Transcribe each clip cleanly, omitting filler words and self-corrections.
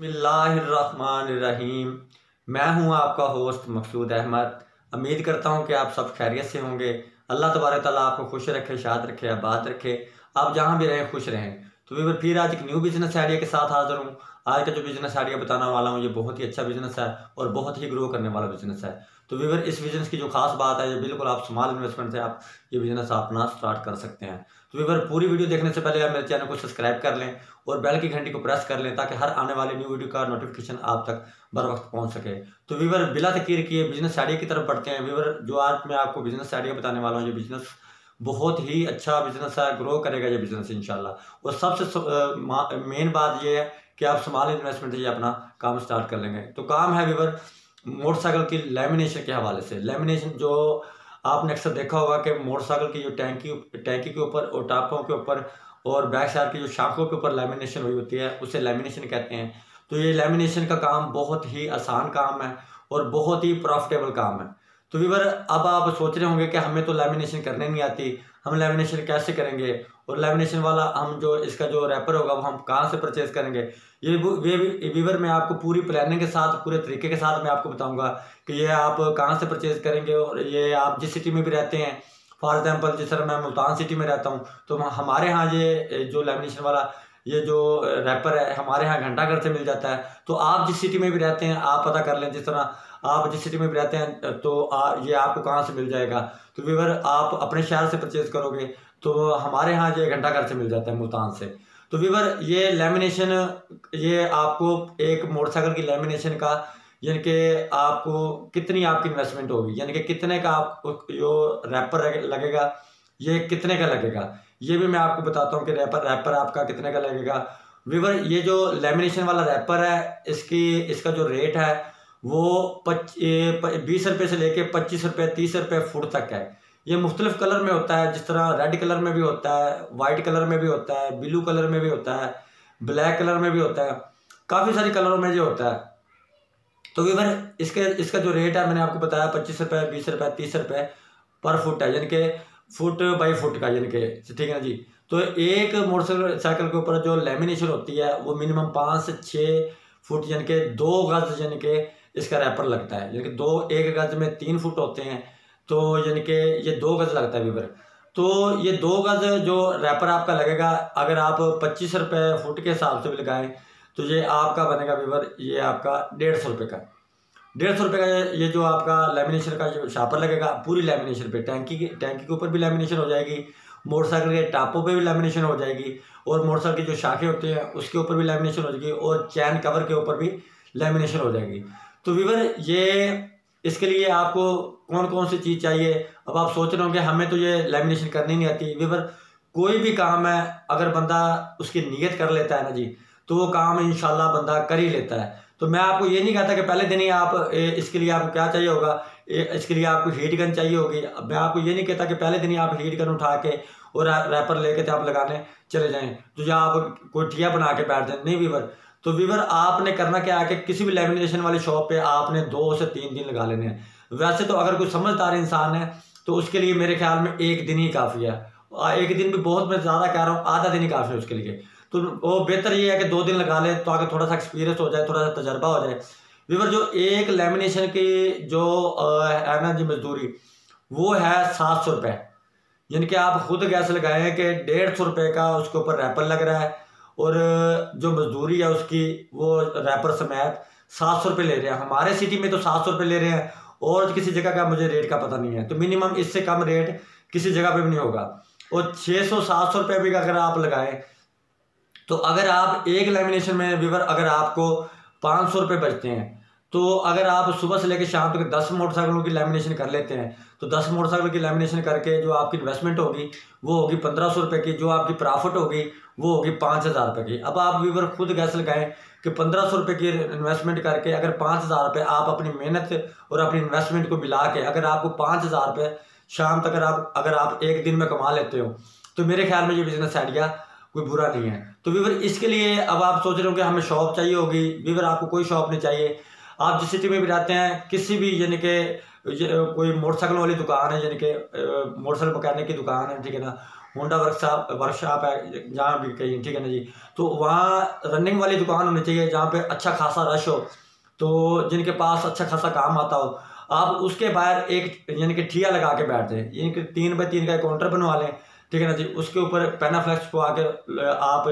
बिस्मिल्लाहिर्रहमानिर्रहीम। मैं हूं आपका होस्ट मकसूद अहमद। उम्मीद करता हूं कि आप सब खैरियत से होंगे। अल्लाह तबारक ताला आपको खुश रखे, शाद रखे, आबाद रखे। आप जहां भी रहें खुश रहें। तो फिर आज एक न्यू बिजनेस आइडिया के साथ हाजिर हूं। आज का जो बिजनेस आइडिया बताने वाला हूं ये बहुत ही अच्छा बिजनेस है और बहुत ही ग्रो करने वाला बिजनेस है। तो व्यूअर, इस बिजनेस की जो खास बात है, ये बिल्कुल आप स्मॉल इन्वेस्टमेंट से आप ये बिजनेस अपना स्टार्ट कर सकते हैं। तो व्यूअर, पूरी वीडियो देखने से पहले आप मेरे चैनल को सब्सक्राइब कर लें और बेल की घंटी को प्रेस कर लें ताकि हर आने वाली न्यू वीडियो का नोटिफिकेशन आप तक बर वक्त पहुंच सके। तो व्यूअर, बिला तकीर किए बिजनेस आइडिया की तरफ बढ़ते हैं। व्यूअर, जो आज मैं आपको बिजनेस आइडिया बताने वाला हूँ, ये बिजनेस बहुत ही अच्छा बिजनेस है, ग्रो करेगा ये बिजनेस इंशाल्लाह। और सबसे मेन बात ये है कि आप स्मॉल इन्वेस्टमेंट से अपना काम स्टार्ट कर लेंगे। तो काम है व्यूअर मोटरसाइकिल की लैमिनेशन के हवाले से। लैमिनेशन जो आपने अक्सर देखा होगा कि मोटरसाइकिल की जो टैंकी के ऊपर और टापों के ऊपर और बैक साइड की जो शाखों के ऊपर लैमिनेशन हुई होती है, उसे लैमिनेशन कहते हैं। तो ये लैमिनेशन का काम बहुत ही आसान काम है और बहुत ही प्रॉफिटेबल काम है। तो व्यूअर, अब आप सोच रहे होंगे कि हमें तो लैमिनेशन करने नहीं आती, हम लैमिनेशन कैसे करेंगे और लैमिनेशन वाला हम जो इसका जो रैपर होगा वो हम कहाँ से परचेज करेंगे। ये व्यूअर, मैं आपको पूरी प्लानिंग के साथ, पूरे तरीके के साथ मैं आपको बताऊंगा कि ये आप कहाँ से परचेज करेंगे। और ये आप जिस सिटी में भी रहते हैं, फॉर एग्जांपल जिस तरह मैं मुल्तान सिटी में रहता हूँ, तो हमारे यहाँ ये जो लैमिनेशन वाला ये जो रैपर है हमारे यहाँ घंटा घर से मिल जाता है। तो आप जिस सिटी में भी रहते हैं आप पता कर लें, जिस तरह आप जिस सिटी में भी रहते हैं तो ये आपको कहाँ से मिल जाएगा। तो व्यूअर, आप अपने शहर से परचेज करोगे तो हमारे यहाँ ये घंटा घर से मिल जाता है मुल्तान से। तो व्यूअर, ये लैमिनेशन, ये आपको एक मोटरसाइकिल की लैमिनेशन का यानी कि आपको कितनी आपकी इन्वेस्टमेंट होगी, यानी कि कितने का आपको जो रैपर लगेगा ये कितने का लगेगा, ये भी मैं आपको बताता हूँ कि रैपर आपका कितने का लगेगा। व्यूअर, ये जो लैमिनेशन वाला रैपर है इसका जो रेट है वो 20 रुपये से लेके 25 रुपये 30 रुपये फुट तक है। ये मुख्तलिफ कलर में होता है, जिस तरह रेड कलर में भी होता है, वाइट कलर में भी होता है, ब्लू कलर में भी होता है, ब्लैक कलर में भी होता है, काफ़ी सारी कलरों में जो होता है। तो व्यूअर, इसका जो रेट है मैंने आपको बताया 25 रुपये 20 रुपये 30 रुपये पर फुट है, यानी कि फुट बाई फुट का, यानी कि ठीक है ना जी। तो एक मोटरसाइकिल के ऊपर जो लैमिनेशन होती है वो मिनिमम 5 से 6 फुट यानी कि 2 गज यानी कि इसका रैपर लगता है, यानी कि एक गज में 3 फुट होते हैं, तो यानी कि ये 2 गज लगता है व्यूअर। तो ये 2 गज जो रैपर आपका लगेगा, अगर आप 25 रुपये फुट के हिसाब से भी लगाएं तो ये आपका बनेगा व्यूअर, ये आपका 150 रुपये का 150 रुपये का ये जो आपका लैमिनेशन का जो शापर लगेगा पूरी लैमिनेशन पे, टैंकी के ऊपर भी लैमिनेशन हो जाएगी, मोटरसाइकिल के टापों पे भी लैमिनेशन हो जाएगी, और मोटरसाइकिल की जो शाखें होती हैं उसके ऊपर भी लैमिनेशन हो जाएगी, और चैन कवर के ऊपर भी लैमिनेशन हो जाएगी। तो व्यूअर, ये इसके लिए आपको कौन कौन सी चीज़ चाहिए। अब आप सोच रहे होंगे हमें तो ये लैमिनेशन करनी नहीं आती। व्यूअर, कोई भी काम है अगर बंदा उसकी नीयत कर लेता है ना जी, तो वो काम इंशाल्लाह बंदा कर ही लेता है। तो मैं आपको ये नहीं कहता कि पहले दिन ही आप इसके लिए आपको क्या चाहिए होगा, इसके लिए आपको हीट गन चाहिए होगी। मैं आपको ये नहीं कहता कि पहले दिन ही आप हीट गन उठा के और रैपर लेके आप लगाने चले जाएं, तो या आप कोई ठिया बना के बैठ जाए, नहीं व्यूअर। तो व्यूअर, आपने करना क्या है कि किसी भी लैमिनेशन वाली शॉप पे आपने 2 से 3 दिन लगा लेने हैं। वैसे तो अगर कोई समझदार इंसान है तो उसके लिए मेरे ख्याल में 1 दिन ही काफ़ी है। 1 दिन भी बहुत, मैं ज़्यादा कह रहा हूँ, आधा दिन ही काफ़ी है उसके लिए। तो वो बेहतर ये है कि 2 दिन लगा ले ताकि थोड़ा सा एक्सपीरियंस हो जाए, थोड़ा सा तजर्बा हो जाए। व्यूअर, जो एक लैमिनेशन की जो है ना जी मजदूरी, वो है 700 रुपये, यानी कि आप खुद गैस लगाए हैं कि 150 रुपये का उसके ऊपर रैपर लग रहा है, और जो मजदूरी है उसकी वो रैपर समेत 700 रुपये ले रहे हैं। हमारे सिटी में तो 700 रुपये ले रहे हैं, और किसी जगह का मुझे रेट का पता नहीं है। तो मिनिमम इससे कम रेट किसी जगह पे भी नहीं होगा। और 600-700 रुपये भी अगर आप लगाएं तो अगर आप एक लैमिनेशन में व्यूअर अगर आपको 500 रुपये बचते हैं, तो अगर आप सुबह से लेकर शाम तक 10 मोटरसाइकिलों की लैमिनेशन कर लेते हैं, तो 10 मोटरसाइकिल की लैमिनेशन करके जो आपकी इन्वेस्टमेंट होगी वो होगी 1500 रुपये की, जो आपकी प्रॉफिट होगी वो होगी 5000 रुपये की। अब आप व्यूअर खुद गैस लगाएं कि 1500 रुपये की इन्वेस्टमेंट करके अगर 5000 रुपये आप अपनी मेहनत और अपनी इन्वेस्टमेंट को मिला के अगर आपको 5000 रुपये शाम तक अगर आप एक दिन में कमा लेते हो, तो मेरे ख्याल में ये बिजनेस आइडिया कोई बुरा नहीं है। तो व्यूअर, इसके लिए अब आप सोच रहे हो कि हमें शॉप चाहिए होगी। व्यूअर, आपको कोई शॉप नहीं चाहिए। आप जिस सिटी में भी रहते हैं, किसी भी यानी कि कोई मोटरसाइकिल वाली दुकान है, यानी कि मोटरसाइकिल मैकेनिक की दुकान है, ठीक है ना, होंडा वर्कशॉप है जहाँ भी कहीं, ठीक है ना जी। तो वहाँ रनिंग वाली दुकान होनी चाहिए जहाँ पे अच्छा खासा रश हो, तो जिनके पास अच्छा खासा काम आता हो। आप उसके बाहर एक यानी कि ठिया लगा के बैठ जाए, यानी कि 3x3 का काउंटर बनवा लें, ठीक है ना जी। उसके ऊपर पेनाफ्लेक्स को आके आप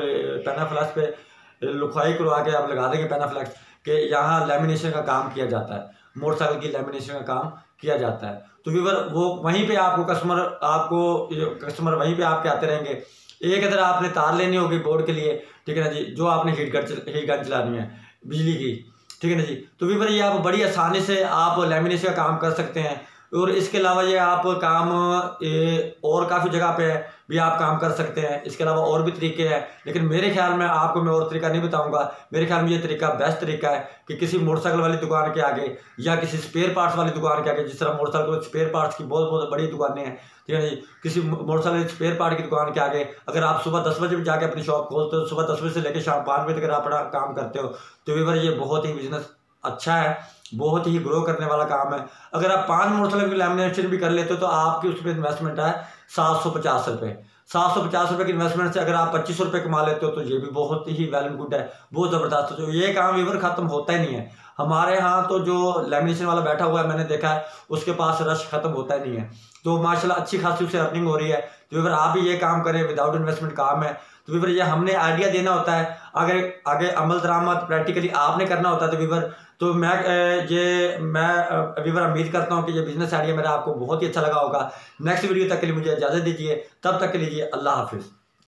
पेनाफ्लेक्स पे लिखवाई करवा के आप लगा देंगे पेनाफ्लेक्स के यहाँ लेमिनेशन का काम किया जाता है, मोटरसाइकिल की लेमिनेशन का काम किया जाता है। तो व्यूअर वो वहीं पे आपको कस्टमर वहीं पे आपके आते रहेंगे। एक अगर आपने तार लेनी होगी बोर्ड के लिए, ठीक है ना जी, जो आपने हीट गन चलानी है बिजली की, ठीक है ना जी, तो व्यूअर ये आप बड़ी आसानी से आप लेमिनेशन का काम कर सकते हैं। और इसके अलावा ये आप काम और काफ़ी जगह पे भी आप काम कर सकते हैं। इसके अलावा और भी तरीके हैं, लेकिन मेरे ख्याल में आपको मैं और तरीका नहीं बताऊंगा। मेरे ख्याल में ये तरीका बेस्ट तरीका है कि किसी मोटरसाइकिल वाली दुकान के आगे या किसी स्पेयर पार्ट्स वाली दुकान के आगे, जिस तरह मोटरसाइकिल स्पेयर पार्ट्स की बहुत बहुत बड़ी दुकानें हैं, ठीक है जी, किसी मोटरसाइकिल स्पेयर पार्ट की दुकान के आगे अगर आप सुबह 10 बजे भी जाके अपनी शॉप खोलते हो, सुबह 10 बजे से लेकर शाम 5 बजे तक आप अपना काम करते हो, तो व्यूअर ये बहुत ही बिजनेस अच्छा है, बहुत ही ग्रो करने वाला काम है। अगर आप 5 मोटरसाइकिल की लैमिनेशन भी कर लेते हो तो आपकी उस पर इन्वेस्टमेंट है 750 रुपये। 750 रुपये की इन्वेस्टमेंट से अगर आप 2500 रुपये कमा लेते हो तो ये भी बहुत ही वेल एंड गुड है, बहुत ज़बरदस्त। तो ये काम व्यूअर खत्म होता ही नहीं है। हमारे यहाँ तो जो लैमिनेशन वाला बैठा हुआ है मैंने देखा है, उसके पास रश खत्म होता ही नहीं है। तो माशाल्लाह अच्छी खासी उसे अर्निंग हो रही है। तो व्यूअर आप भी ये काम करें, विदाउट इन्वेस्टमेंट काम है। तो व्यूअर ये हमने आइडिया देना होता है, अगर आगे अमल दरामद प्रैक्टिकली आपने करना होता है। तो व्यूअर तो मैं व्यूअर उम्मीद करता हूँ कि ये बिजनेस आइडिया मेरा आपको बहुत ही अच्छा लगा होगा। नेक्स्ट वीडियो तक के लिए मुझे इजाज़त दीजिए, तब तक के लिए अल्लाह हाफिज़।